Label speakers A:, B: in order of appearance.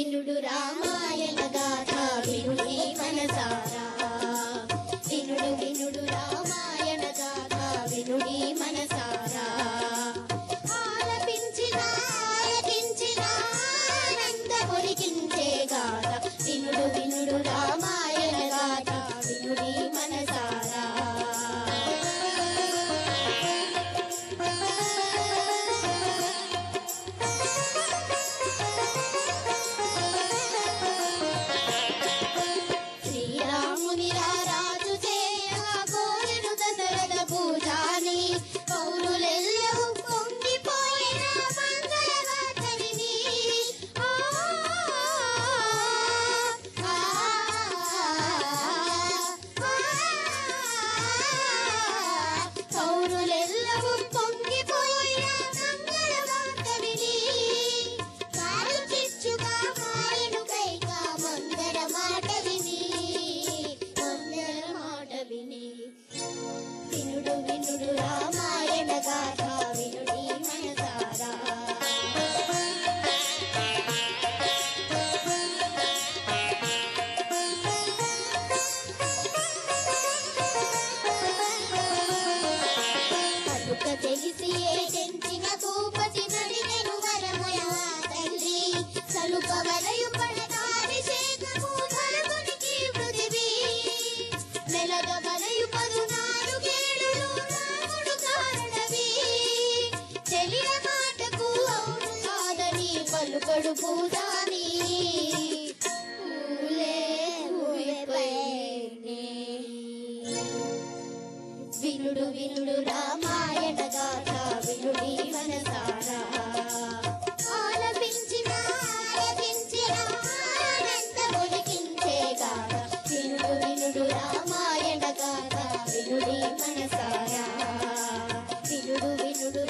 A: వినుడు రామాయణ గాథ వినుడి మనసారా వినుడు వినుడు రామాయణ గాథ వినుడి మనసారా ఆలపించిన ఆలకించిన ఆనంద పొలికించే గాథ వినుడు వినుడు రామాయణ గాథ వినుడి మనసారా వినుడు వినుడు రామాయణ గాథ వినుడి మనసారా కనుక తెలిసి ఏజెంచిన భూపతి నడిగెను వరమయ తల్లి సలుక వలయు పడదారి శేఖము ధరకునికి పృథివీ నెలగ వలయు పదునారు గేడులు రాముడు కారణవి చెలియ మాటకు అవును కాదని పలుకడు పూజాని వినుడు వినుడు రామాయణ గాథ వినుడి మనసారా ఆలపించిన ఆలపించిన ఆనంద పొలికించే గాథ వినుడు వినుడు రామాయణ గాథ వినుడి మనసారా వినుడు వినుడు